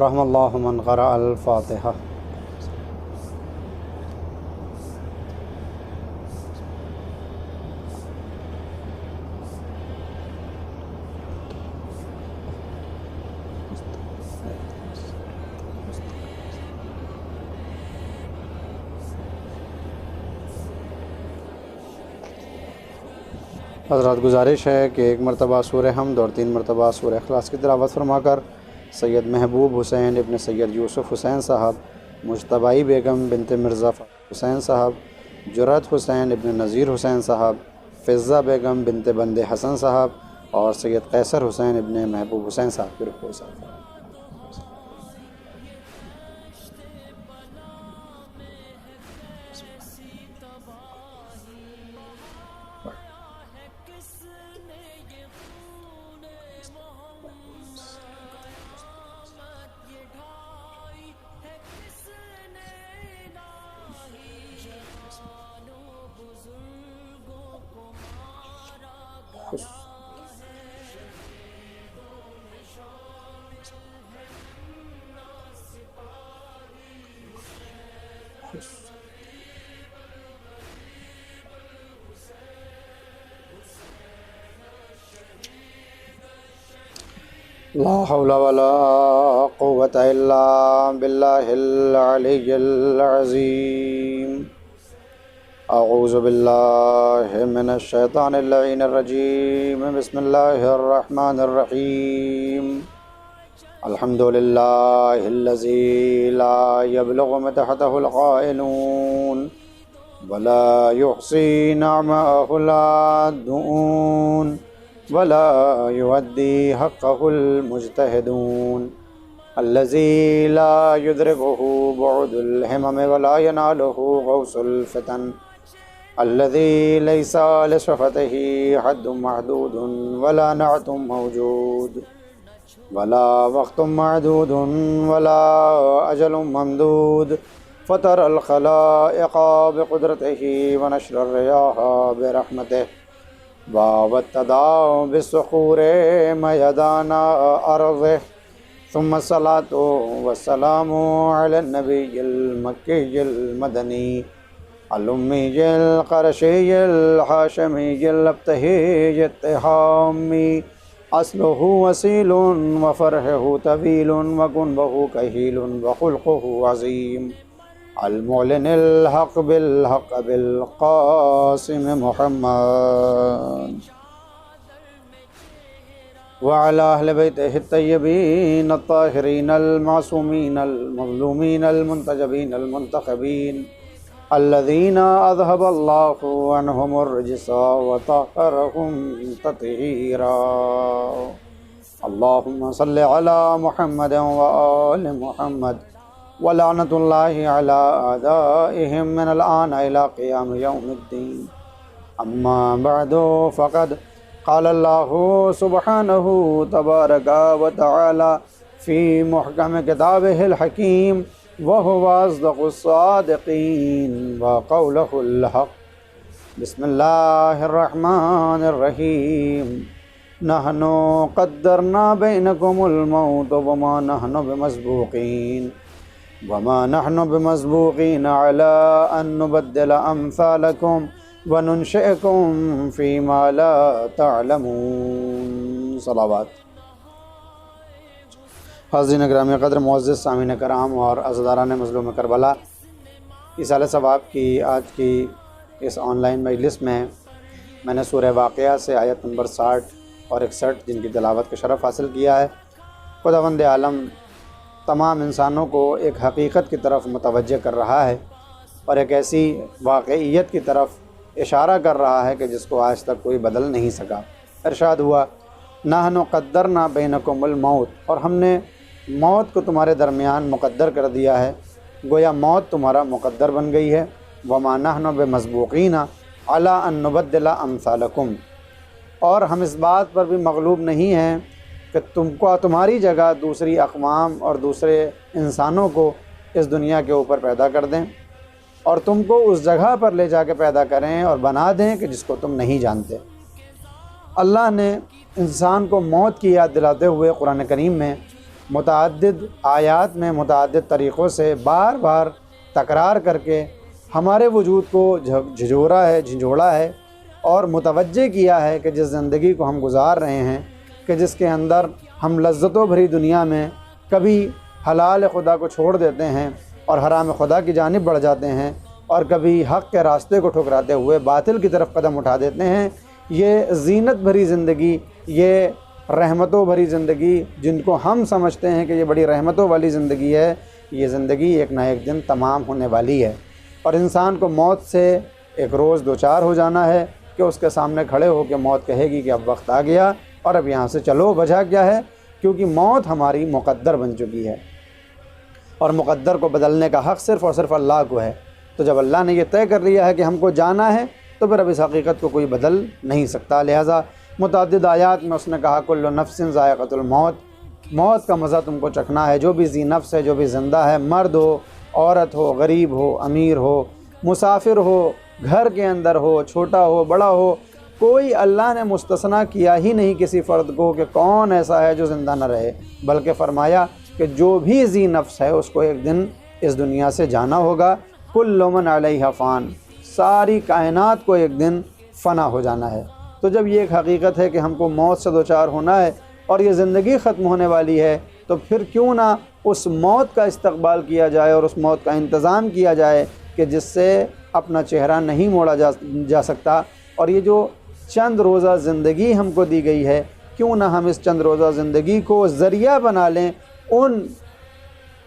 رحم اللہ من قرأ الفاتحہ۔ حضرات گزارش ہے کہ ایک مرتبہ سورہ حمد اور 3 مرتبہ سورہ اخلاص کی تلاوت فرما کر سید محبوب حسین ابن سید یوسف حسین صاحب، مجتبائی بیگم بنت مرزا حسین صاحب، جرات حسین ابن نذیر حسین صاحب، فضہ بیگم بنت بند حسن صاحب اور سید قیصر حسین ابن محبوب حسین صاحب کی رخ صاحب۔ لا حول ولا قوة الا باللہ العلی العظیم۔ اعوذ باللہ من الشیطان اللعین الرجیم، بسم اللہ الرحمن الرحیم۔ الحمد للہ الذی لا یبلغ مدحتہ القائلون ولا يحصي نعمه العادون ولا يؤدي حقه المجتهدون الذي لا يدركه بعد الهمم ولا يناله غوص الفتن الذي ليس لشفته حد محدود ولا نعت موجود ولا وقت معدود ولا أجل ممدود فطر الخلائق بقدرته ونشر الرياح برحمته وابتداء بالصخور ميدان أرضه ثم الصلاة والسلام على النبي المكي المدني الأمي القرشي الحاشمي الابتهي التهامي أصله وسيل وفرحه طويل وكنبه كهيل وخلقه عظيم المعلن الحق بالحق بالقاسم محمد وعلى أهل بيته الطيبين الطاهرين المعصومين المظلومين المنتجبين المنتخبين الذين أذهب الله عنهم الرجس وطهرهم تطهيرا اللهم صل على محمد وآل محمد ولعنة الله على أعدائهم من الآن إلى قيام يوم الدين أما بعد فقد قال الله سبحانه تبارك وتعالى في محكم كتابه الحكيم وهو أصدق الصادقين وقوله الحق بسم الله الرحمن الرحيم نحن قدرنا بينكم الموت وما نحن بمسبوقين على أن نبدل أمثالكم وننشئكم فيما لا تعلمون۔ صلوات۔ حاضرین گرامی قدر، معزز سامعین کرام اور عزاداران مظلوم کربلا، ایصال ثواب کی آج کی اس آن لائن مجلس میں نے سورہ واقعہ سے آیت نمبر 60 اور 61 جن کی تلاوت کا شرف حاصل کیا ہے۔ خداوند عالم تمام انسانوں کو ایک حقیقت کی طرف متوجہ کر رہا ہے اور ایک ایسی واقعیت کی طرف اشارہ کر رہا ہے کہ جس کو آج تک کوئی بدل نہیں سکا۔ ارشاد ہوا نحن قدرنا بینکم الموت، اور ہم نے موت کو تمہارے درمیان مقدر کر دیا ہے، گویا موت تمہارا مقدر بن گئی ہے۔ وما نحن بمسبوقین علی ان نبدل امثالکم، اور ہم اس بات پر بھی مغلوب نہیں ہیں کہ تمہاری جگہ دوسری اقوام اور دوسرے انسانوں کو اس دنیا کے اوپر پیدا کر دیں اور تم کو اس جگہ پر لے جا کے پیدا کریں اور بنا دیں کہ جس کو تم نہیں جانتے۔ اللہ نے انسان کو موت کی یاد دلاتے ہوئے قرآن کریم میں متعدد آیات میں متعدد طریقوں سے بار بار تکرار کر کے ہمارے وجود کو جھنجھوڑا ہے اور متوجہ کیا ہے کہ جس زندگی کو ہم گزار رہے ہیں، کہ جس کے اندر ہم لذتوں بھری دنیا میں کبھی حلال خدا کو چھوڑ دیتے ہیں اور حرام خدا کی جانب بڑھ جاتے ہیں، اور کبھی حق کے راستے کو ٹھکراتے ہوئے باطل کی طرف قدم اٹھا دیتے ہیں، یہ زینت بھری زندگی، یہ رحمتوں بھری زندگی جن کو ہم سمجھتے ہیں کہ یہ بڑی رحمتوں والی زندگی ہے، یہ زندگی ایک نہ ایک دن تمام ہونے والی ہے، اور انسان کو موت سے ایک روز دوچار ہو جانا ہے کہ اس کے سامنے کھڑے ہو کے موت کہے گی کہ اب وقت آ گیا اور اب یہاں سے چلو۔ وجہ کیا ہے؟ کیونکہ موت ہماری مقدر بن چکی ہے، اور مقدر کو بدلنے کا حق صرف اور صرف اللہ کو ہے۔ تو جب اللہ نے یہ طے کر لیا ہے کہ ہم کو جانا ہے تو پھر اب اس حقیقت کو کوئی بدل نہیں سکتا۔ لہٰذا متعدد آیات میں اس نے کہا کل نفس ذائقۃ الموت، موت کا مزہ تم کو چکھنا ہے۔ جو بھی ذی نفس ہے، جو بھی زندہ ہے، مرد ہو، عورت ہو، غریب ہو، امیر ہو، مسافر ہو، گھر کے اندر ہو، چھوٹا ہو، بڑا ہو، کوئی اللہ نے مستثنیٰ کیا ہی نہیں کسی فرد کو کہ کون ایسا ہے جو زندہ نہ رہے، بلکہ فرمایا کہ جو بھی ذی نفس ہے اس کو ایک دن اس دنیا سے جانا ہوگا۔ کل من علیہا فان، ساری کائنات کو ایک دن فنا ہو جانا ہے۔ تو جب یہ ایک حقیقت ہے کہ ہم کو موت سے دوچار ہونا ہے اور یہ زندگی ختم ہونے والی ہے، تو پھر کیوں نہ اس موت کا استقبال کیا جائے اور اس موت کا انتظام کیا جائے کہ جس سے اپنا چہرہ نہیں موڑا جا سکتا۔ اور یہ جو چند روزہ زندگی ہم کو دی گئی ہے، کیوں نہ ہم اس چند روزہ زندگی کو ذریعہ بنا لیں ان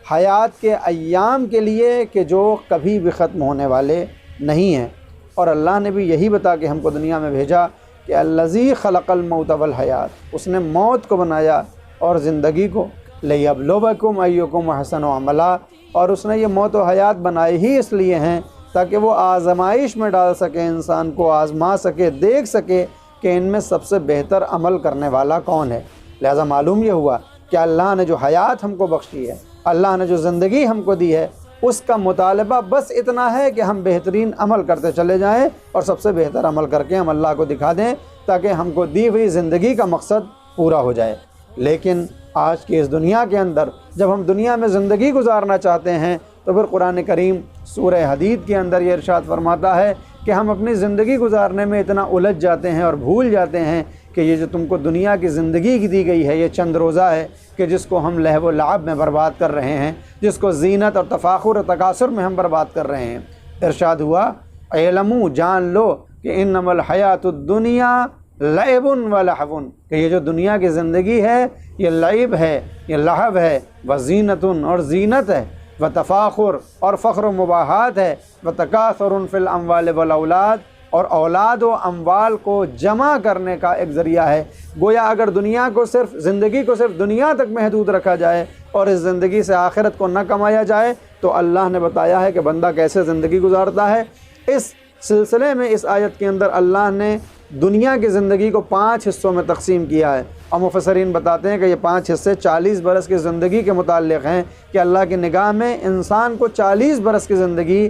حیات کے ایام کے لیے کہ جو کبھی بھی ختم ہونے والے نہیں ہیں۔ اور اللہ نے بھی یہی بتا کے ہم کو دنیا میں بھیجا کہ الذی خلق الموت والحیات، اس نے موت کو بنایا اور زندگی کو، لیبلوکم ایکم احسن عملا، اور اس نے یہ موت و حیات بنائے ہی اس لیے ہیں تاکہ وہ آزمائش میں ڈال سکے، انسان کو آزما سکے، دیکھ سکے کہ ان میں سب سے بہتر عمل کرنے والا کون ہے۔ لہذا معلوم یہ ہوا کہ اللہ نے جو حیات ہم کو بخشی ہے، اللہ نے جو زندگی ہم کو دی ہے، اس کا مطالبہ بس اتنا ہے کہ ہم بہترین عمل کرتے چلے جائیں اور سب سے بہتر عمل کر کے ہم اللہ کو دکھا دیں تاکہ ہم کو دی ہوئی زندگی کا مقصد پورا ہو جائے۔ لیکن آج کی اس دنیا کے اندر جب ہم دنیا میں زندگی گزارنا چاہتے ہیں تو پھر قرآن کریم سورہ حدید کے اندر یہ ارشاد فرماتا ہے کہ ہم اپنی زندگی گزارنے میں اتنا الجھ جاتے ہیں اور بھول جاتے ہیں کہ یہ جو تم کو دنیا کی زندگی کی دی گئی ہے، یہ چند روزہ ہے کہ جس کو ہم لہو و لعب میں برباد کر رہے ہیں، جس کو زینت اور تفاخر اور تکاثر میں ہم برباد کر رہے ہیں۔ ارشاد ہوا اعلموا، جان لو کہ انما الحیات الدنیا لعب و لہو، کہ یہ جو دنیا کی زندگی ہے یہ لعب ہے، یہ لہو ہے، وزینت اور زینت ہے، وتفاخر اور فخر و مباحات ہے، وتکاثر فی الاموال والاولاد اور اولاد و اموال کو جمع کرنے کا ایک ذریعہ ہے۔ گویا اگر دنیا کو صرف زندگی کو صرف دنیا تک محدود رکھا جائے اور اس زندگی سے آخرت کو نہ کمایا جائے تو اللہ نے بتایا ہے کہ بندہ کیسے زندگی گزارتا ہے۔ اس سلسلے میں اس آیت کے اندر اللہ نے دنیا کی زندگی کو 5 حصوں میں تقسیم کیا ہے، اور مفسرین بتاتے ہیں کہ یہ 5 حصے 40 برس کی زندگی کے متعلق ہیں کہ اللہ کی نگاہ میں انسان کو 40 برس کی زندگی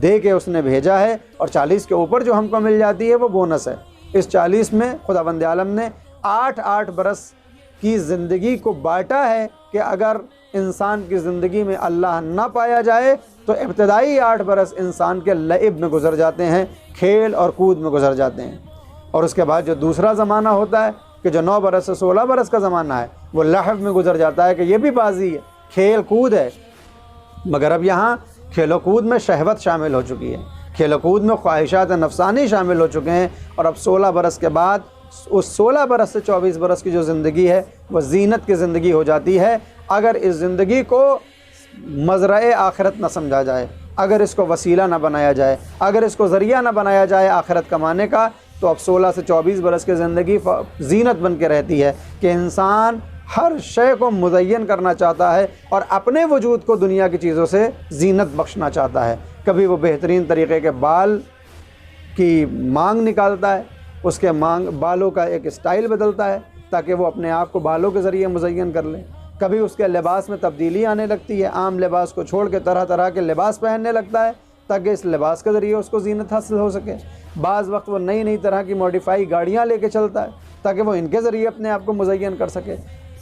دے کے اس نے بھیجا ہے، اور 40 کے اوپر جو ہم کو مل جاتی ہے وہ بونس ہے۔ اس 40 میں خداوند عالم نے 8 برس کی زندگی کو بانٹا ہے کہ اگر انسان کی زندگی میں اللہ نہ پایا جائے تو ابتدائی 8 برس انسان کے لعب میں گزر جاتے ہیں، کھیل اور کود میں گزر جاتے ہیں، اور اس کے بعد جو دوسرا زمانہ ہوتا ہے کہ جو 9 برس سے 16 برس کا زمانہ ہے وہ لہو میں گزر جاتا ہے کہ یہ بھی بازی ہے، کھیل کود ہے، مگر اب یہاں کھیل و کود میں شہوت شامل ہو چکی ہے، کھیل و کود میں خواہشات نفسانی شامل ہو چکے ہیں، اور اب 16 برس کے بعد اس 16 برس سے 24 برس کی جو زندگی ہے وہ زینت کی زندگی ہو جاتی ہے۔ اگر اس زندگی کو مزرعِ آخرت نہ سمجھا جائے، اگر اس کو وسیلہ نہ بنایا جائے، اگر اس کو ذریعہ نہ بنایا جائے آخرت کمانے کا، تو اب 16 سے 24 برس کی زندگی زینت بن کے رہتی ہے کہ انسان ہر شے کو مزین کرنا چاہتا ہے اور اپنے وجود کو دنیا کی چیزوں سے زینت بخشنا چاہتا ہے۔ کبھی وہ بہترین طریقے کے بال کی مانگ نکالتا ہے، اس کے بالوں کا ایک اسٹائل بدلتا ہے تاکہ وہ اپنے آپ کو بالوں کے ذریعے مزین کر لے، کبھی اس کے لباس میں تبدیلی آنے لگتی ہے، عام لباس کو چھوڑ کے طرح طرح کے لباس پہننے لگتا ہے تاکہ اس لباس کے ذریعے اس کو زینت حاصل ہو سکے۔ بعض وقت وہ نئی طرح کی ماڈیفائی گاڑیاں لے کے چلتا ہے تاکہ وہ ان کے ذریعے اپنے آپ کو مزین کر سکے۔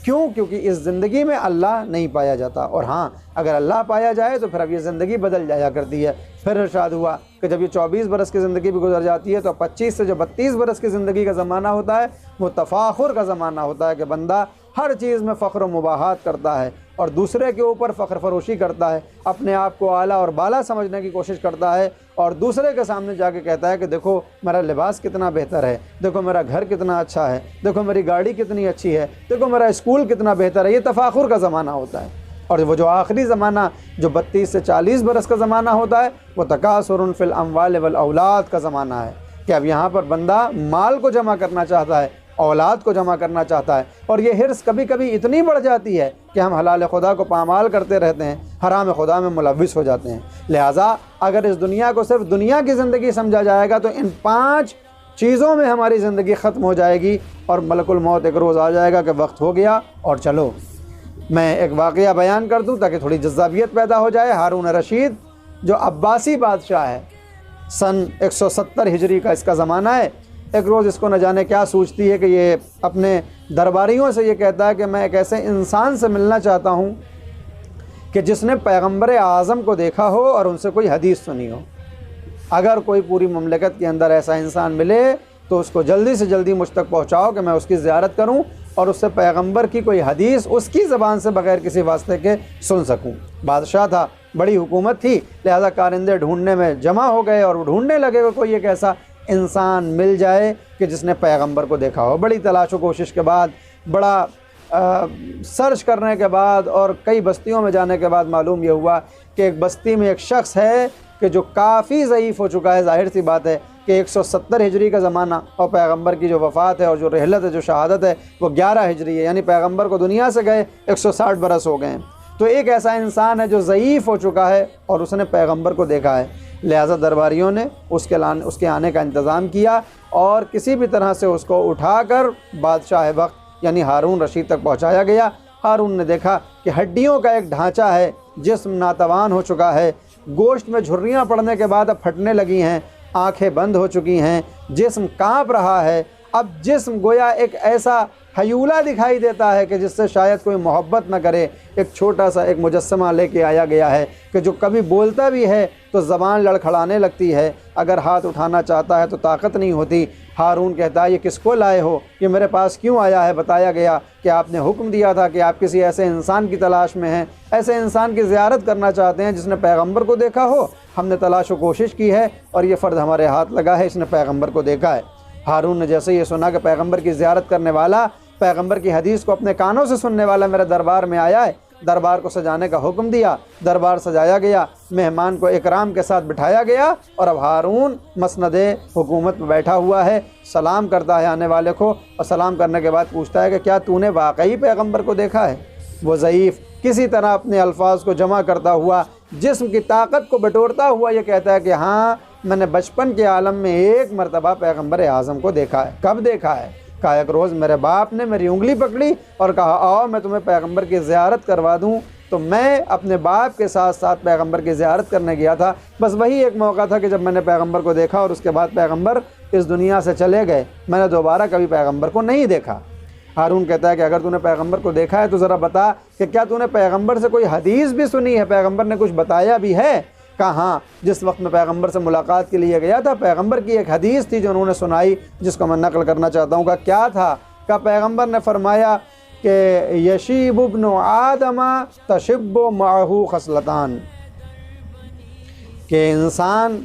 کیوں؟ کیونکہ اس زندگی میں اللہ نہیں پایا جاتا، اور ہاں اگر اللہ پایا جائے تو پھر اب یہ زندگی بدل جایا کرتی ہے۔ پھر ارشاد ہوا کہ جب یہ 24 برس کی زندگی بھی گزر جاتی ہے تو 25 سے جو 32 برس کی زندگی کا زمانہ ہوتا ہے وہ تفاخر کا زمانہ ہوتا ہے، کہ بندہ ہر چیز میں فخر و مباحات کرتا ہے اور دوسرے کے اوپر فخر فروشی کرتا ہے، اپنے آپ کو اعلیٰ اور بالا سمجھنے کی کوشش کرتا ہے، اور دوسرے کے سامنے جا کے کہتا ہے کہ دیکھو میرا لباس کتنا بہتر ہے، دیکھو میرا گھر کتنا اچھا ہے، دیکھو میری گاڑی کتنی اچھی ہے، دیکھو میرا اسکول کتنا بہتر ہے۔ یہ تفاخر کا زمانہ ہوتا ہے۔ اور وہ جو آخری زمانہ جو 32 سے 40 برس کا زمانہ ہوتا ہے وہ تکاثر فی الاموال والاولاد کا زمانہ ہے، کہ اب یہاں پر بندہ مال کو جمع کرنا چاہتا ہے، اولاد کو جمع کرنا چاہتا ہے، اور یہ حرص کبھی کبھی اتنی بڑھ جاتی ہے کہ ہم حلال خدا کو پامال کرتے رہتے ہیں، حرام خدا میں ملوث ہو جاتے ہیں۔ لہٰذا اگر اس دنیا کو صرف دنیا کی زندگی سمجھا جائے گا تو ان 5 چیزوں میں ہماری زندگی ختم ہو جائے گی، اور ملک الموت ایک روز آ جائے گا کہ وقت ہو گیا اور چلو۔ میں ایک واقعہ بیان کر دوں تاکہ تھوڑی جذابیت پیدا ہو جائے۔ ہارون رشید جو عباسی بادشاہ ہے، سن 170 ہجری کا اس کا زمانہ ہے، ایک روز اس کو نہ جانے کیا سوچتی ہے کہ یہ اپنے درباریوں سے یہ کہتا ہے کہ میں ایک ایسے انسان سے ملنا چاہتا ہوں کہ جس نے پیغمبر اعظم کو دیکھا ہو اور ان سے کوئی حدیث سنی ہو۔ اگر کوئی پوری مملکت کے اندر ایسا انسان ملے تو اس کو جلدی سے جلدی مجھ تک پہنچاؤ کہ میں اس کی زیارت کروں اور اس سے پیغمبر کی کوئی حدیث اس کی زبان سے بغیر کسی واسطے کے سن سکوں۔ بادشاہ تھا، بڑی حکومت تھی، لہذا کارندے ڈھونڈنے میں جمع ہو گئے اور ڈھونڈنے لگے کہ کوئی ایک ایسا انسان مل جائے کہ جس نے پیغمبر کو دیکھا ہو۔ بڑی تلاش و کوشش کے بعد، بڑا سرچ کرنے کے بعد اور کئی بستیوں میں جانے کے بعد معلوم یہ ہوا کہ ایک بستی میں ایک شخص ہے کہ جو کافی ضعیف ہو چکا ہے۔ ظاہر سی بات ہے کہ 170 ہجری کا زمانہ اور پیغمبر کی جو وفات ہے اور جو رحلت ہے، جو شہادت ہے، وہ 11 ہجری ہے، یعنی پیغمبر کو دنیا سے گئے 160 برس ہو گئے ہیں۔ تو ایک ایسا انسان ہے جو ضعیف ہو چکا ہے اور اس نے پیغمبر کو دیکھا ہے، لہٰذا درباریوں نے اس کے آنے کا انتظام کیا اور کسی بھی طرح سے اس کو اٹھا کر بادشاہ وقت یعنی ہارون رشید تک پہنچایا گیا۔ ہارون نے دیکھا کہ ہڈیوں کا ایک ڈھانچہ ہے، جسم ناتوان ہو چکا ہے، گوشت میں جھریاں پڑنے کے بعد اب پھٹنے لگی ہیں، آنکھیں بند ہو چکی ہیں، جسم کانپ رہا ہے۔ اب جسم گویا ایک ایسا ہیولہ دکھائی دیتا ہے کہ جس سے شاید کوئی محبت نہ کرے۔ ایک چھوٹا سا ایک مجسمہ لے کے آیا گیا ہے کہ جو کبھی بولتا بھی ہے تو زبان لڑکھڑانے لگتی ہے، اگر ہاتھ اٹھانا چاہتا ہے تو طاقت نہیں ہوتی۔ ہارون کہتا ہے یہ کس کو لائے ہو، یہ میرے پاس کیوں آیا ہے؟ بتایا گیا کہ آپ نے حکم دیا تھا کہ آپ کسی ایسے انسان کی تلاش میں ہیں، ایسے انسان کی زیارت کرنا چاہتے ہیں جس نے پیغمبر کو دیکھا ہو۔ ہم نے تلاش و کوشش کی ہے اور یہ فرد ہمارے ہاتھ لگا ہے، اس نے پیغمبر کو دیکھا ہے۔ ہارون نے جیسے یہ سنا کہ پیغمبر کی زیارت کرنے والا، پیغمبر کی حدیث کو اپنے کانوں سے سننے والا میرے دربار میں آیا ہے، دربار کو سجانے کا حکم دیا۔ دربار سجایا گیا، مہمان کو اکرام کے ساتھ بٹھایا گیا، اور اب ہارون مسند حکومت میں بیٹھا ہوا ہے، سلام کرتا ہے آنے والے کو، اور سلام کرنے کے بعد پوچھتا ہے کہ کیا تو نے واقعی پیغمبر کو دیکھا ہے؟ وہ ضعیف کسی طرح اپنے الفاظ کو جمع کرتا ہوا، جسم کی طاقت کو بٹورتا ہوا یہ کہتا ہے کہ ہاں میں نے بچپن کے عالم میں ایک مرتبہ پیغمبر اعظم کو دیکھا ہے۔ کب دیکھا ہے؟ کہا ایک روز میرے باپ نے میری انگلی پکڑی اور کہا آؤ میں تمہیں پیغمبر کی زیارت کروا دوں، تو میں اپنے باپ کے ساتھ ساتھ پیغمبر کی زیارت کرنے گیا تھا۔ بس وہی ایک موقع تھا کہ جب میں نے پیغمبر کو دیکھا اور اس کے بعد پیغمبر اس دنیا سے چلے گئے، میں نے دوبارہ کبھی پیغمبر کو نہیں دیکھا۔ ہارون کہتا ہے کہ اگر تو نے پیغمبر کو دیکھا ہے تو ذرا بتا کہ کیا تو نے پیغمبر سے کوئی حدیث بھی سنی ہے، پیغمبر نے کچھ بتایا بھی ہے؟ کہا ہاں، جس وقت میں پیغمبر سے ملاقات کے لیے گیا تھا پیغمبر کی ایک حدیث تھی جو انہوں نے سنائی، جس کو میں نقل کرنا چاہتا ہوں۔ کہا کیا تھا؟ کہا پیغمبر نے فرمایا کہ یشیب ابن آدم تشب معہ خصلتان، کہ انسان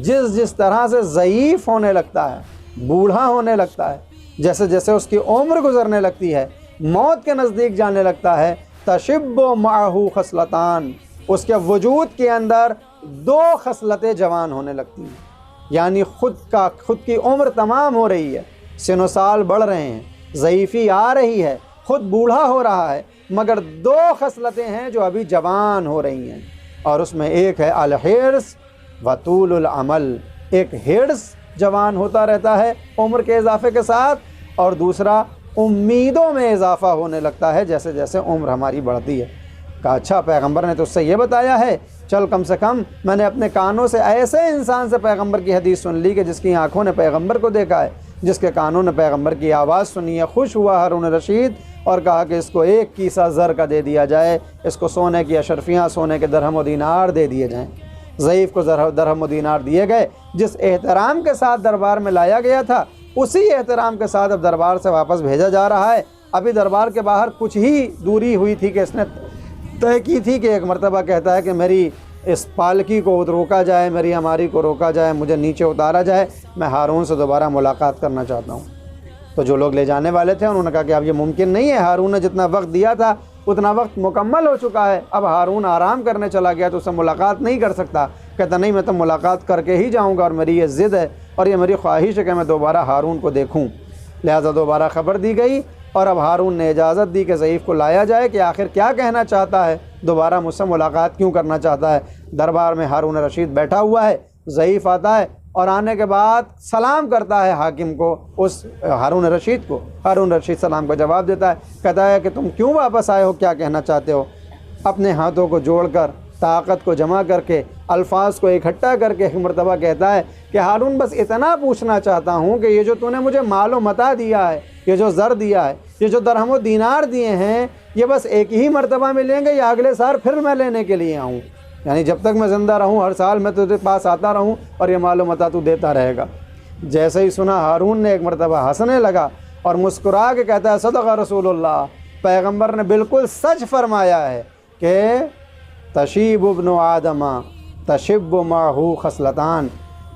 جس طرح سے ضعیف ہونے لگتا ہے، بوڑھا ہونے لگتا ہے، جیسے جیسے اس کی عمر گزرنے لگتی ہے، موت کے نزدیک جانے لگتا ہے، تشب معہ خصلتان، اس کے وجود کے اندر 2 خصلتیں جوان ہونے لگتی ہیں، یعنی خود کی عمر تمام ہو رہی ہے، سن و سال بڑھ رہے ہیں، ضعیفی آ رہی ہے، خود بوڑھا ہو رہا ہے، مگر 2 خصلتیں ہیں جو ابھی جوان ہو رہی ہیں، اور اس میں ایک ہے الحرص و طول العمل، ایک حرص جوان ہوتا رہتا ہے عمر کے اضافے کے ساتھ، اور دوسرا امیدوں میں اضافہ ہونے لگتا ہے جیسے جیسے عمر ہماری بڑھتی ہے۔ کہا اچھا پیغمبر نے تو اس سے یہ بتایا ہے، چل کم سے کم میں نے اپنے کانوں سے ایسے انسان سے پیغمبر کی حدیث سن لی کہ جس کی آنکھوں نے پیغمبر کو دیکھا ہے، جس کے کانوں نے پیغمبر کی آواز سنی ہے۔ خوش ہوا ہارون رشید اور کہا کہ اس کو 1 کیسہ زر کا دے دیا جائے، اس کو سونے کی اشرفیاں، سونے کے درہم و دینار دے دیے جائیں۔ ضعیف کو درہم و دینار دیے گئے۔ جس احترام کے ساتھ دربار میں لایا گیا تھا اسی احترام کے ساتھ اب دربار سے واپس بھیجا جا رہا ہے۔ ابھی دربار کے باہر کچھ ہی دوری ہوئی تھی کہ اس نے طے کی تھی کہ ایک مرتبہ کہتا ہے کہ میری اس پالکی کو روکا جائے، میری ہماری کو روکا جائے، مجھے نیچے اتارا جائے، میں ہارون سے دوبارہ ملاقات کرنا چاہتا ہوں۔ تو جو لوگ لے جانے والے تھے انہوں نے کہا کہ اب یہ ممکن نہیں ہے، ہارون نے جتنا وقت دیا تھا اتنا وقت مکمل ہو چکا ہے، اب ہارون آرام کرنے چلا گیا تو اس سے ملاقات نہیں کر سکتا۔ کہتا نہیں، میں تو ملاقات کر کے ہی جاؤں گا، اور میری یہ ضد ہے اور یہ میری خواہش ہے کہ میں دوبارہ ہارون کو دیکھوں۔ لہٰذا دوبارہ خبر دی گئی اور اب ہارون نے اجازت دی کہ ضعیف کو لایا جائے کہ آخر کیا کہنا چاہتا ہے، دوبارہ مجھ سے ملاقات کیوں کرنا چاہتا ہے۔ دربار میں ہارون رشید بیٹھا ہوا ہے، ضعیف آتا ہے اور آنے کے بعد سلام کرتا ہے حاکم کو، اس ہارون رشید کو۔ ہارون رشید سلام کا جواب دیتا ہے، کہتا ہے کہ تم کیوں واپس آئے ہو، کیا کہنا چاہتے ہو؟ اپنے ہاتھوں کو جوڑ کر، طاقت کو جمع کر کے، الفاظ کو اکٹھا کر کے ایک مرتبہ کہتا ہے کہ ہارون بس اتنا پوچھنا چاہتا ہوں کہ یہ جو تو نے مجھے مال و متاع دیا ہے، یہ جو زر دیا ہے، یہ جو درہم و دینار دیے ہیں، یہ بس ایک ہی مرتبہ ملیں گے یا اگلے سال پھر میں لینے کے لیے آؤں؟ یعنی جب تک میں زندہ رہوں ہر سال میں تجھے پاس آتا رہوں اور یہ مال و متاع تو دیتا رہے گا۔ جیسے ہی سنا ہارون نے ایک مرتبہ ہنسنے لگا اور مسکرا کے کہتا ہے صدق رسول اللہ، پیغمبر نے بالکل سچ فرمایا ہے کہ تشیب ابن آدم تشب معہ خصلتان،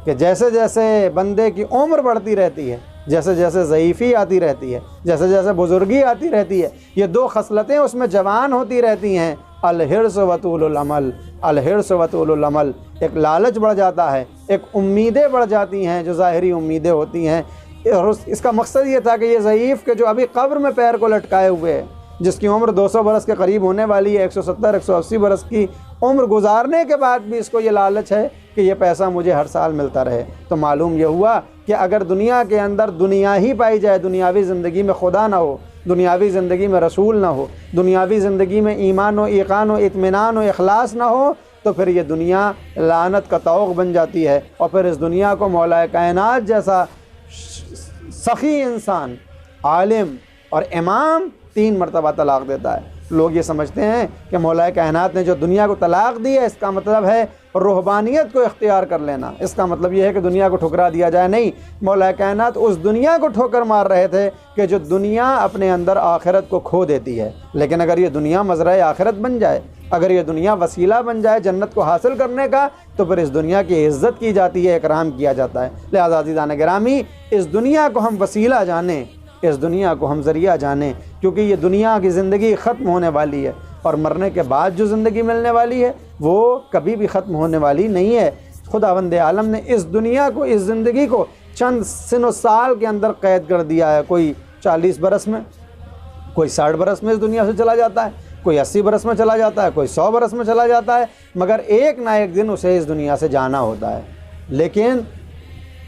کہ جیسے جیسے بندے کی عمر بڑھتی رہتی ہے، جیسے جیسے ضعیفی آتی رہتی ہے، جیسے جیسے بزرگی آتی رہتی ہے، یہ 2 خصلتیں اس میں جوان ہوتی رہتی ہیں، الحرص و طول العمل، الحرص و طول العمل، ایک لالچ بڑھ جاتا ہے، ایک امیدیں بڑھ جاتی ہیں جو ظاہری امیدیں ہوتی ہیں۔ اور اس کا مقصد یہ تھا کہ یہ ضعیف کہ جو ابھی قبر میں پیر کو لٹکائے ہوئے ہے، جس کی عمر 200 برس کے قریب ہونے والی ہے، 170 180 برس کی عمر گزارنے کے بعد بھی اس کو یہ لالچ ہے کہ یہ پیسہ مجھے ہر سال ملتا رہے۔ تو معلوم یہ ہوا کہ اگر دنیا کے اندر دنیا ہی پائی جائے، دنیاوی زندگی میں خدا نہ ہو، دنیاوی زندگی میں رسول نہ ہو، دنیاوی زندگی میں ایمان و ایقان و اطمینان و اخلاص نہ ہو، تو پھر یہ دنیا لعنت کا طوق بن جاتی ہے، اور پھر اس دنیا کو مولا کائنات جیسا سخی انسان، عالم اور امام 3 مرتبہ طلاق دیتا ہے۔ لوگ یہ سمجھتے ہیں کہ مولا کائنات نے جو دنیا کو طلاق دی ہے اس کا مطلب ہے روحانیت کو اختیار کر لینا، اس کا مطلب یہ ہے کہ دنیا کو ٹھکرا دیا جائے۔ نہیں، مولا کائنات اس دنیا کو ٹھوکر مار رہے تھے کہ جو دنیا اپنے اندر آخرت کو کھو دیتی ہے، لیکن اگر یہ دنیا مزرعہ آخرت بن جائے، اگر یہ دنیا وسیلہ بن جائے جنت کو حاصل کرنے کا، تو پھر اس دنیا کی عزت کی جاتی ہے، اکرام کیا جاتا ہے۔ لہذا عزیزان گرامی، اس دنیا کو ہم وسیلہ جانیں، اس دنیا کو ہم ذریعہ جانیں، کیونکہ یہ دنیا کی زندگی ختم ہونے والی ہے، اور مرنے کے بعد جو زندگی ملنے والی ہے وہ کبھی بھی ختم ہونے والی نہیں ہے۔ خداوند عالم نے اس دنیا کو، اس زندگی کو چند سن و سال کے اندر قید کر دیا ہے۔ کوئی 40 برس میں، کوئی 60 برس میں اس دنیا سے چلا جاتا ہے، کوئی 80 برس میں چلا جاتا ہے، کوئی 100 برس میں چلا جاتا ہے، مگر ایک نہ ایک دن اسے اس دنیا سے جانا ہوتا ہے۔ لیکن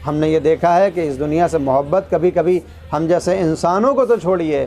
ہم نے یہ دیکھا ہے کہ اس دنیا سے محبت کبھی کبھی ہم جیسے انسانوں کو تو چھوڑیے،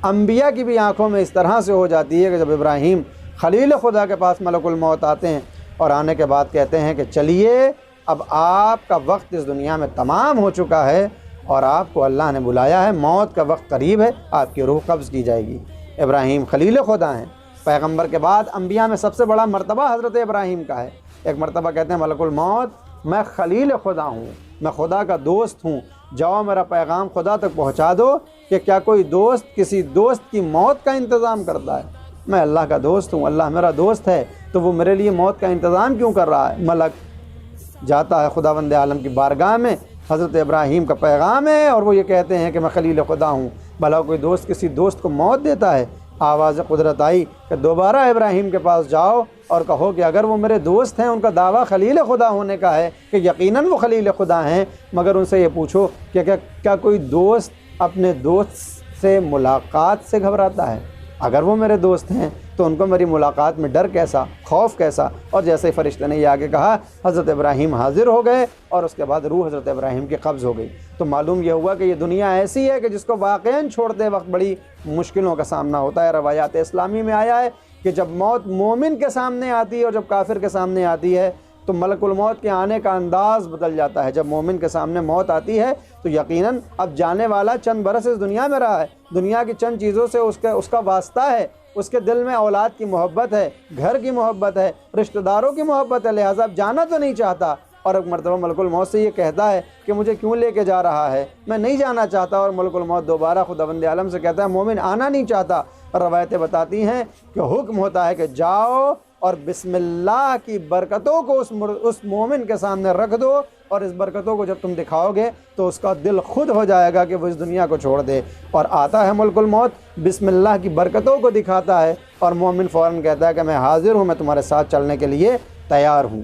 انبیاء کی بھی آنکھوں میں اس طرح سے ہو جاتی ہے کہ جب ابراہیم خلیل خدا کے پاس ملک الموت آتے ہیں اور آنے کے بعد کہتے ہیں کہ چلیے اب آپ کا وقت اس دنیا میں تمام ہو چکا ہے اور آپ کو اللہ نے بلایا ہے، موت کا وقت قریب ہے، آپ کی روح قبض کی جائے گی۔ ابراہیم خلیل خدا ہیں، پیغمبر کے بعد انبیاء میں سب سے بڑا مرتبہ حضرت ابراہیم کا ہے۔ ایک مرتبہ کہتے ہیں ملک الموت، میں خلیل خدا ہوں، میں خدا کا دوست ہوں، جاؤ میرا پیغام خدا تک پہنچا دو کہ کیا کوئی دوست کسی دوست کی موت کا انتظام کرتا ہے؟ میں اللہ کا دوست ہوں، اللہ میرا دوست ہے، تو وہ میرے لیے موت کا انتظام کیوں کر رہا ہے؟ ملک جاتا ہے خداوند عالم کی بارگاہ میں، حضرت ابراہیم کا پیغام ہے اور وہ یہ کہتے ہیں کہ میں خلیل خدا ہوں۔ بھلا کوئی دوست کسی دوست کو موت دیتا ہے؟ آواز قدرت آئی کہ دوبارہ ابراہیم کے پاس جاؤ اور کہو کہ اگر وہ میرے دوست ہیں، ان کا دعویٰ خلیل خدا ہونے کا ہے کہ یقیناً وہ خلیل خدا ہیں، مگر ان سے یہ پوچھو کہ کیا کوئی دوست اپنے دوست سے ملاقات سے گھبراتا ہے؟ اگر وہ میرے دوست ہیں تو ان کو میری ملاقات میں ڈر کیسا، خوف کیسا؟ اور جیسے ہی فرشتے نے یہ آگے کہا، حضرت ابراہیم حاضر ہو گئے اور اس کے بعد روح حضرت ابراہیم کی قبض ہو گئی۔ تو معلوم یہ ہوا کہ یہ دنیا ایسی ہے کہ جس کو واقعاً چھوڑتے وقت بڑی مشکلوں کا سامنا ہوتا ہے۔ روایات اسلامی میں آیا ہے کہ جب موت مومن کے سامنے آتی ہے اور جب کافر کے سامنے آتی ہے تو ملک الموت کے آنے کا انداز بدل جاتا ہے۔ جب مومن کے سامنے موت آتی ہے تو یقیناً اب جانے والا چند برس اس دنیا میں رہا ہے، دنیا کی چند چیزوں سے اس کا واسطہ ہے، اس کے دل میں اولاد کی محبت ہے، گھر کی محبت ہے، رشتہ داروں کی محبت ہے، لہٰذا اب جانا تو نہیں چاہتا، اور ایک مرتبہ ملک الموت سے یہ کہتا ہے کہ مجھے کیوں لے کے جا رہا ہے، میں نہیں جانا چاہتا، اور ملک الموت دوبارہ خداوند عالم سے کہتا ہے مومن آنا نہیں چاہتا، اور روایتیں بتاتی ہیں کہ حکم ہوتا ہے کہ جاؤ اور بسم اللہ کی برکتوں کو اس مومن کے سامنے رکھ دو، اور اس برکتوں کو جب تم دکھاؤ گے تو اس کا دل خود ہو جائے گا کہ وہ اس دنیا کو چھوڑ دے، اور آتا ہے ملک الموت بسم اللہ کی برکتوں کو دکھاتا ہے، اور مومن فوراً کہتا ہے کہ میں حاضر ہوں، میں تمہارے ساتھ چلنے کے لیے تیار ہوں۔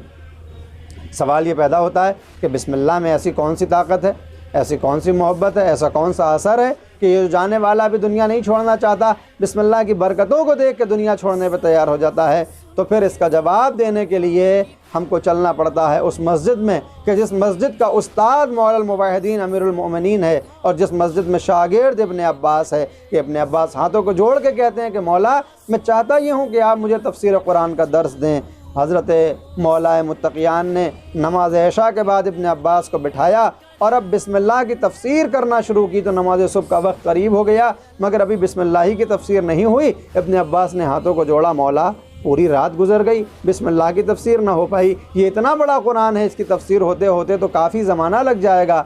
سوال یہ پیدا ہوتا ہے کہ بسم اللہ میں ایسی کون سی طاقت ہے، ایسی کون سی محبت ہے، ایسا کون سا اثر ہے کہ یہ جانے والا بھی دنیا نہیں چھوڑنا چاہتا، بسم اللہ کی برکتوں کو دیکھ کے دنیا چھوڑنے پہ تیار ہو جاتا ہے؟ تو پھر اس کا جواب دینے کے لیے ہم کو چلنا پڑتا ہے اس مسجد میں کہ جس مسجد کا استاد مولا الموحدین امیر المؤمنین ہے، اور جس مسجد میں شاگرد ابن عباس ہے، کہ ابن عباس ہاتھوں کو جوڑ کے کہتے ہیں کہ مولا میں چاہتا یہ ہوں کہ آپ مجھے تفسیر قرآن کا درس دیں۔ حضرت مولا متقیان نے نماز عشاء کے بعد ابن عباس کو بٹھایا اور اب بسم اللہ کی تفسیر کرنا شروع کی، تو نماز صبح کا وقت قریب ہو گیا مگر ابھی بسم اللہ ہی کی تفسیر نہیں ہوئی۔ ابن عباس نے ہاتھوں کو جوڑا، مولا پوری رات گزر گئی، بسم اللہ کی تفسیر نہ ہو پائی، یہ اتنا بڑا قرآن ہے، اس کی تفسیر ہوتے ہوتے تو کافی زمانہ لگ جائے گا،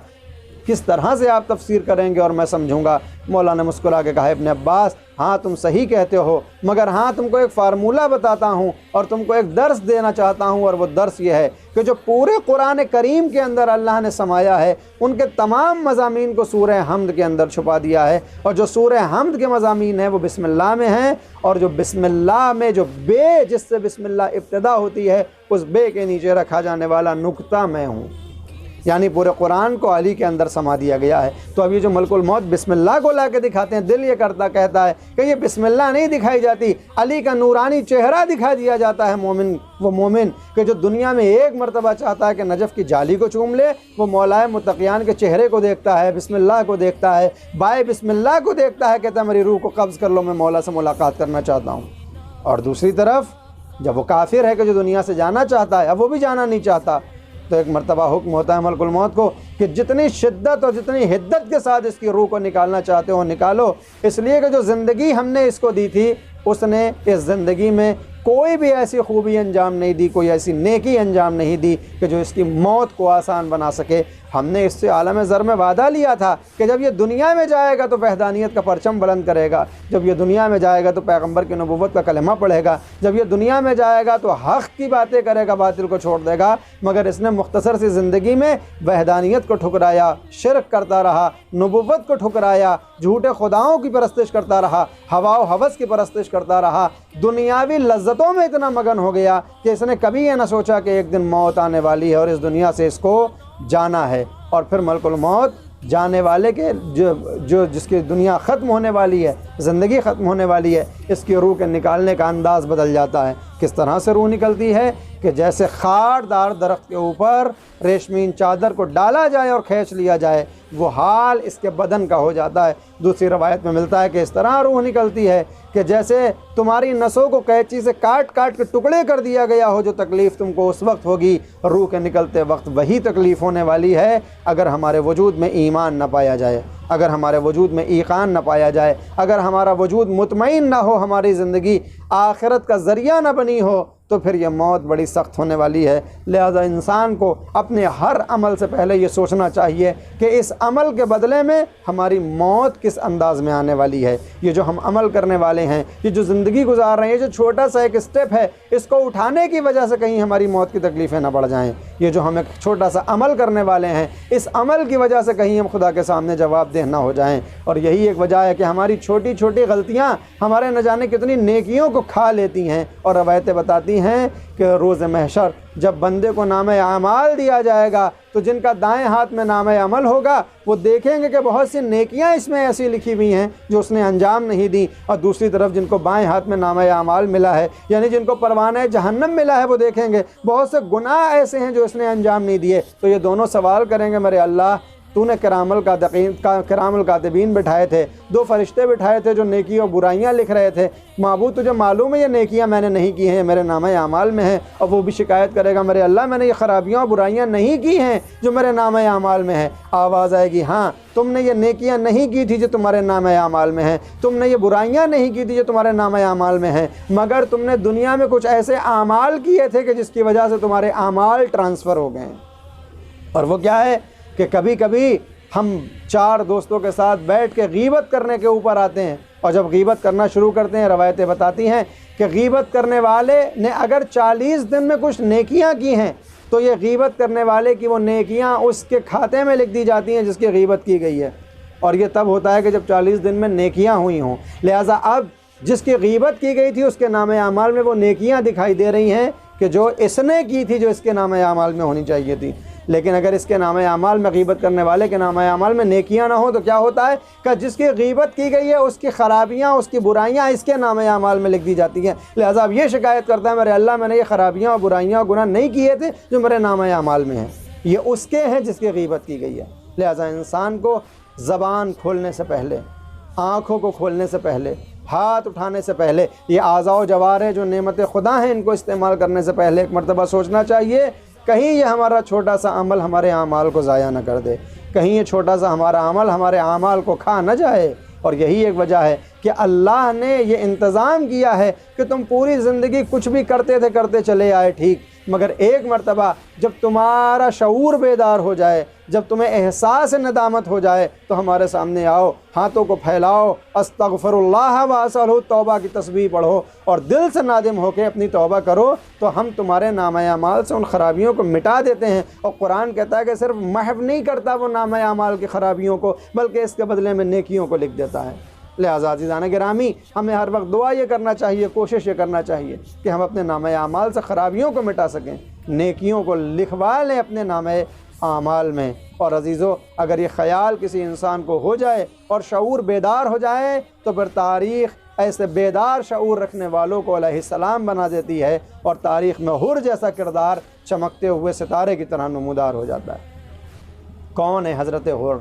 کس طرح سے آپ تفسیر کریں گے اور میں سمجھوں گا؟ مولا نے مسکرا کے کہا ابن عباس ہاں تم صحیح کہتے ہو، مگر ہاں تم کو ایک فارمولہ بتاتا ہوں اور تم کو ایک درس دینا چاہتا ہوں، اور وہ درس یہ ہے کہ جو پورے قرآن کریم کے اندر اللہ نے سمایا ہے ان کے تمام مضامین کو سورہ حمد کے اندر چھپا دیا ہے، اور جو سورہ حمد کے مضامین ہیں وہ بسم اللہ میں ہیں، اور جو بسم اللہ میں جو بے جس سے بسم اللہ ابتدا ہوتی ہے اس بے کے نیچے رکھا جانے والا نقطہ میں ہوں، یعنی پورے قرآن کو علی کے اندر سما دیا گیا ہے۔ تو اب یہ جو ملک الموت بسم اللہ کو لا کے دکھاتے ہیں، دل یہ کہتا ہے کہ یہ بسم اللہ نہیں دکھائی جاتی، علی کا نورانی چہرہ دکھا دیا جاتا ہے۔ وہ مومن کہ جو دنیا میں ایک مرتبہ چاہتا ہے کہ نجف کی جالی کو چوم لے، وہ مولا متقیان کے چہرے کو دیکھتا ہے، بسم اللہ کو دیکھتا ہے، بائے بسم اللہ کو دیکھتا ہے، کہتا ہے میری روح کو قبض کر لو، میں مولا سے ملاقات کرنا چاہتا ہوں۔ اور دوسری طرف جب وہ کافر ہے کہ جو دنیا سے جانا چاہتا ہے، اب وہ بھی جانا نہیں چاہتا، تو ایک مرتبہ حکم ہوتا ہے ملک الموت کو کہ جتنی شدت اور جتنی حدت کے ساتھ اس کی روح کو نکالنا چاہتے ہو نکالو، اس لیے کہ جو زندگی ہم نے اس کو دی تھی اس نے اس زندگی میں کوئی بھی ایسی خوبی انجام نہیں دی، کوئی ایسی نیکی انجام نہیں دی کہ جو اس کی موت کو آسان بنا سکے۔ ہم نے اس سے عالم زر میں وعدہ لیا تھا کہ جب یہ دنیا میں جائے گا تو وحدانیت کا پرچم بلند کرے گا، جب یہ دنیا میں جائے گا تو پیغمبر کی نبوت کا کلمہ پڑھے گا، جب یہ دنیا میں جائے گا تو حق کی باتیں کرے گا، باطل کو چھوڑ دے گا، مگر اس نے مختصر سی زندگی میں وحدانیت کو ٹھکرایا، شرک کرتا رہا، نبوت کو ٹھکرایا، جھوٹے خداؤں کی پرستش کرتا رہا، ہوا و ہوس کی پرستش کرتا رہا، دنیاوی لذتوں میں اتنا مگن ہو گیا کہ اس نے کبھی یہ نہ سوچا کہ ایک دن موت آنے والی ہے اور اس دنیا سے اس کو جانا ہے۔ اور پھر ملک الموت جانے والے کے جس کی دنیا ختم ہونے والی ہے، زندگی ختم ہونے والی ہے، اس کی روح کے نکالنے کا انداز بدل جاتا ہے۔ کس طرح سے روح نکلتی ہے کہ جیسے خار دار درخت کے اوپر ریشمین چادر کو ڈالا جائے اور کھینچ لیا جائے، وہ حال اس کے بدن کا ہو جاتا ہے۔ دوسری روایت میں ملتا ہے کہ اس طرح روح نکلتی ہے کہ جیسے تمہاری نسوں کو قینچی سے کاٹ کاٹ کے ٹکڑے کر دیا گیا ہو، جو تکلیف تم کو اس وقت ہوگی روح کے نکلتے وقت وہی تکلیف ہونے والی ہے اگر ہمارے وجود میں ایمان نہ پایا جائے، اگر ہمارے وجود میں ایقان نہ پایا جائے، اگر ہمارا وجود مطمئن نہ ہو، ہماری زندگی آخرت کا ذریعہ نہ بنی ہو، تو پھر یہ موت بڑی سخت ہونے والی ہے۔ لہذا انسان کو اپنے ہر عمل سے پہلے یہ سوچنا چاہیے کہ اس عمل کے بدلے میں ہماری موت کس انداز میں آنے والی ہے۔ یہ جو ہم عمل کرنے والے ہیں، یہ جو زندگی گزار رہے ہیں، یہ جو چھوٹا سا ایک سٹیپ ہے، اس کو اٹھانے کی وجہ سے کہیں ہماری موت کی تکلیفیں نہ بڑھ جائیں۔ یہ جو ہم ایک چھوٹا سا عمل کرنے والے ہیں، اس عمل کی وجہ سے کہیں ہم خدا کے سامنے جواب دہ نہ ہو جائیں۔ اور یہی ایک وجہ ہے کہ ہماری چھوٹی چھوٹی غلطیاں ہمارے نہ جانے کتنی نیکیوں کو کھا لیتی ہیں۔ اور روایتیں بتاتی ہیں کہ روز محشر جب بندے کو نامہ اعمال دیا جائے گا تو جن کا دائیں ہاتھ میں نامہ عمل ہوگا وہ دیکھیں گے کہ بہت سی نیکیاں اس میں ایسی لکھی ہوئی ہیں جو اس نے انجام نہیں دی، اور دوسری طرف جن کو بائیں ہاتھ میں نامہ اعمال ملا ہے، یعنی جن کو پروانہ جہنم ملا ہے، وہ دیکھیں گے بہت سے گناہ ایسے ہیں جو اس نے انجام نہیں دیے۔ تو یہ دونوں سوال کریں گے میرے اللہ تو نے کرام الکاتبین بٹھائے تھے، 2 فرشتے بٹھائے تھے جو نیکی اور برائیاں لکھ رہے تھے۔ معبود تجھے معلوم ہے یہ نیکیاں میں نے نہیں کی ہیں، میرے نامہ اعمال میں ہیں، اور وہ بھی شکایت کرے گا میرے اللہ میں نے یہ خرابیاں اور برائیاں نہیں کی ہیں جو میرے نامہ اعمال میں ہیں۔ آواز آئے گی ہاں تم نے یہ نیکیاں نہیں کی تھی جو تمہارے نامہ اعمال میں ہیں، تم نے یہ برائیاں نہیں کی تھی جو تمہارے نامہ اعمال میں ہیں، مگر تم نے دنیا میں کچھ ایسے اعمال کیے تھے کہ جس کی وجہ سے تمہارے اعمال ٹرانسفر ہو گئے ہیں۔ اور وہ کیا ہے کہ کبھی کبھی ہم 4 دوستوں کے ساتھ بیٹھ کے غیبت کرنے کے اوپر آتے ہیں، اور جب غیبت کرنا شروع کرتے ہیں، روایتیں بتاتی ہیں کہ غیبت کرنے والے نے اگر 40 دن میں کچھ نیکیاں کی ہیں تو یہ غیبت کرنے والے کی وہ نیکیاں اس کے کھاتے میں لکھ دی جاتی ہیں جس کی غیبت کی گئی ہے، اور یہ تب ہوتا ہے کہ جب 40 دن میں نیکیاں ہوئی ہوں۔ لہٰذا اب جس کی غیبت کی گئی تھی اس کے نامہ اعمال میں وہ نیکیاں دکھائی دے رہی ہیں کہ جو اس نے کی تھی، جو اس کے نامہ اعمال میں ہونی چاہیے تھی۔ لیکن اگر اس کے نامہ اعمال میں، غیبت کرنے والے کے نامہ اعمال میں نیکیاں نہ ہوں تو کیا ہوتا ہے کہ جس کی غیبت کی گئی ہے اس کی خرابیاں، اس کی برائیاں اس کے نامہ اعمال میں لکھ دی جاتی ہیں۔ لہٰذا اب یہ شکایت کرتا ہے میرے اللہ میں نے یہ خرابیاں اور برائیاں اور گناہ نہیں کیے تھے جو میرے نامہ اعمال میں ہیں، یہ اس کے ہیں جس کی غیبت کی گئی ہے۔ لہٰذا انسان کو زبان کھولنے سے پہلے، آنکھوں کو کھولنے سے پہلے، ہاتھ اٹھانے سے پہلے، یہ اعضاء و جوارح جو نعمت خدا ہیں ان کو استعمال کرنے سے پہلے ایک مرتبہ سوچنا چاہیے کہیں یہ ہمارا چھوٹا سا عمل ہمارے اعمال کو ضائع نہ کر دے، کہیں یہ چھوٹا سا ہمارا عمل ہمارے اعمال کو کھا نہ جائے۔ اور یہی ایک وجہ ہے کہ اللہ نے یہ انتظام کیا ہے کہ تم پوری زندگی کچھ بھی کرتے چلے آئے، ٹھیک، مگر ایک مرتبہ جب تمہارا شعور بیدار ہو جائے، جب تمہیں احساس ندامت ہو جائے تو ہمارے سامنے آؤ، ہاتھوں کو پھیلاؤ، استغفر اللہ واسألہ، توبہ کی تسبیح پڑھو اور دل سے نادم ہو کے اپنی توبہ کرو، تو ہم تمہارے نامہ اعمال سے ان خرابیوں کو مٹا دیتے ہیں۔ اور قرآن کہتا ہے کہ صرف محو نہیں کرتا وہ نامہ اعمال کی خرابیوں کو، بلکہ اس کے بدلے میں نیکیوں کو لکھ دیتا ہے۔ لہٰذا عزیزان گرامی، ہمیں ہر وقت دعا یہ کرنا چاہیے، کوشش یہ کرنا چاہیے کہ ہم اپنے نامہ اعمال سے خرابیوں کو مٹا سکیں، نیکیوں کو لکھوا لیں اپنے نامہ اعمال میں۔ اور عزیزو، اگر یہ خیال کسی انسان کو ہو جائے اور شعور بیدار ہو جائے تو پھر تاریخ ایسے بیدار شعور رکھنے والوں کو علیہ السلام بنا دیتی ہے، اور تاریخ میں حر جیسا کردار چمکتے ہوئے ستارے کی طرح نمودار ہو جاتا ہے۔ کون ہے حضرت حر؟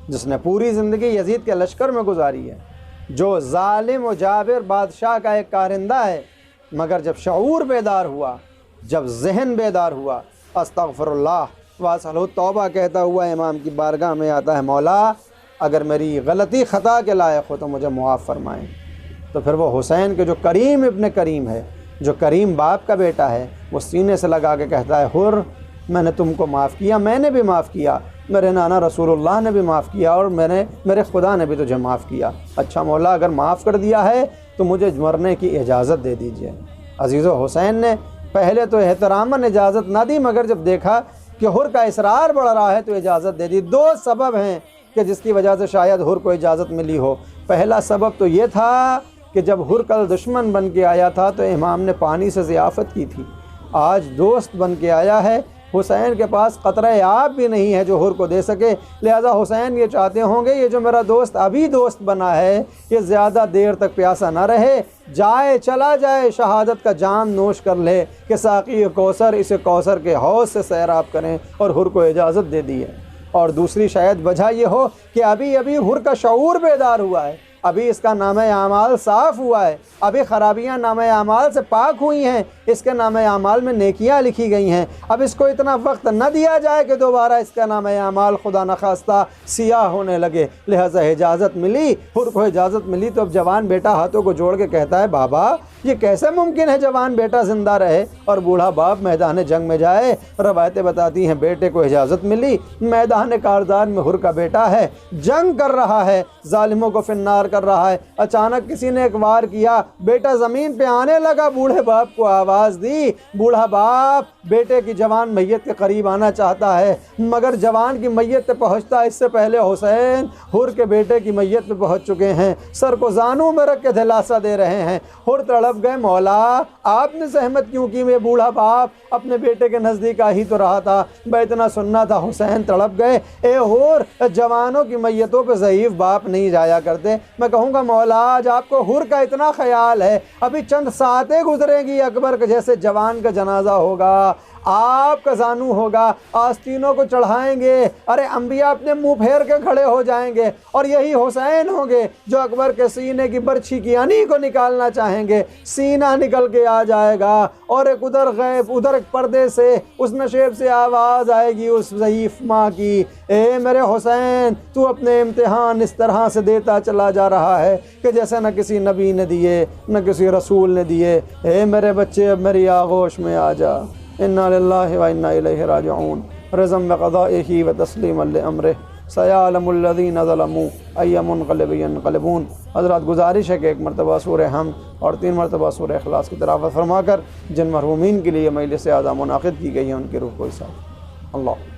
جس نے پوری زندگی یزید کے لشکر میں گزاری ہے، جو ظالم و جابر بادشاہ کا ایک کارندہ ہے، مگر جب شعور بیدار ہوا، جب ذہن بیدار ہوا، استغفر اللہ واسألہ، توبہ کہتا ہوا امام کی بارگاہ میں آتا ہے، مولا اگر میری غلطی خطا کے لائق ہو تو مجھے معاف فرمائیں۔ تو پھر وہ حسین کے جو کریم ابن کریم ہے، جو کریم باپ کا بیٹا ہے، وہ سینے سے لگا کے کہتا ہے، حر میں نے تم کو معاف کیا، میں نے بھی معاف کیا، میرے نانا رسول اللہ نے بھی معاف کیا، اور میرے خدا نے بھی تجھے معاف کیا۔ اچھا مولا اگر معاف کر دیا ہے تو مجھے مرنے کی اجازت دے دیجئے۔ عزیزو، حسین نے پہلے تو احتراماً اجازت نہ دی، مگر جب دیکھا کہ حر کا اصرار بڑھ رہا ہے تو اجازت دے دی۔ 2 سبب ہیں کہ جس کی وجہ سے شاید حر کو اجازت ملی ہو۔ پہلا سبب تو یہ تھا کہ جب حر کل دشمن بن کے آیا تھا تو امام نے پانی سے ضیافت کی تھی، آج دوست بن کے آیا ہے، حسین کے پاس قطرہ آب بھی نہیں ہے جو حر کو دے سکے، لہذا حسین یہ چاہتے ہوں گے یہ جو میرا دوست ابھی دوست بنا ہے یہ زیادہ دیر تک پیاسا نہ رہے، جائے چلا جائے، شہادت کا جام نوش کر لے کہ ساقی کوثر اسے کوثر کے حوض سے سیراب کریں، اور حر کو اجازت دے دی ہے۔ اور دوسری شاید وجہ یہ ہو کہ ابھی حر کا شعور بیدار ہوا ہے، ابھی اس کا نامہ اعمال صاف ہوا ہے، ابھی خرابیاں نامہ اعمال سے پاک ہوئی ہیں، اس کے نامہ اعمال میں نیکیاں لکھی گئی ہیں۔ اب اس کو اتنا وقت نہ دیا جائے کہ دوبارہ اس کا نامہ اعمال خدا نخواستہ سیاہ ہونے لگے، لہذا اجازت ملی، حر کو اجازت ملی تو اب جوان بیٹا ہاتھوں کو جوڑ کے کہتا ہے، بابا یہ کیسے ممکن ہے جوان بیٹا زندہ رہے اور بوڑھا باپ میدان جنگ میں جائے؟ روایتیں بتاتی ہیں بیٹے کو اجازت ملی، میدان کارزار میں حر کا بیٹا ہے، جنگ کر رہا ہے، ظالموں کو فنار کر رہا ہے، اچانک کسی نے ایک وار کیا، بیٹا زمین پہ آنے لگا، بوڑھے باپ کو آواز دی، بوڑھا باپ بیٹے کی جوان میت کے قریب آنا چاہتا ہے، مگر جوان کی میت پہ پہنچتا اس سے پہلے حسین حر کے بیٹے کی میت پہ پہنچ چکے ہیں، سر کو زانوں میں رکھ کے دھلاسا دے رہے ہیں، حر تڑپ تڑپ گئے، مولا آپ نے زحمت کیوں کی؟ میں بوڑھا باپ اپنے بیٹے کے نزدیک آ ہی تو رہا تھا، میں اتنا سننا تھا حسین تڑپ گئے۔ اے حور، جوانوں کی میتوں پہ ضعیف باپ نہیں جایا کرتے۔ میں کہوں گا مولا آج آپ کو حور کا اتنا خیال ہے، ابھی چند ساعتیں گزریں گی، اکبر کے جیسے جوان کا جنازہ ہوگا، آپ کا زانو ہوگا، آستینوں کو چڑھائیں گے، ارے انبیاء اپنے منہ پھیر کے کھڑے ہو جائیں گے، اور یہی حسین ہوں گے جو اکبر کے سینے کی برچھی کی انی کو نکالنا چاہیں گے، سینہ نکل کے آ جائے گا، اور ایک ادھر غیب، ادھر ایک پردے سے اس نشیب سے آواز آئے گی اس ضعیف ماں کی، اے میرے حسین تو اپنے امتحان اس طرح سے دیتا چلا جا رہا ہے کہ جیسے نہ کسی نبی نے دیے نہ کسی رسول نے دیے، اے میرے بچے اب میری آغوش میں آ جا۔ انا للہ و انا الیہ راجعون، رضا بقضائہ و تسلیما لامرہ، سیعلم الذین ظلموا ای منقلب ینقلبون۔ حضرات گزارش ہے کہ ایک مرتبہ سورہ حمد اور 3 مرتبہ سورہ اخلاص کی تلاوت فرما کر جن مرحومین کے لیے مجلس اعظم منعقد کی گئی ہے ان کی روح کو حساب اللہ۔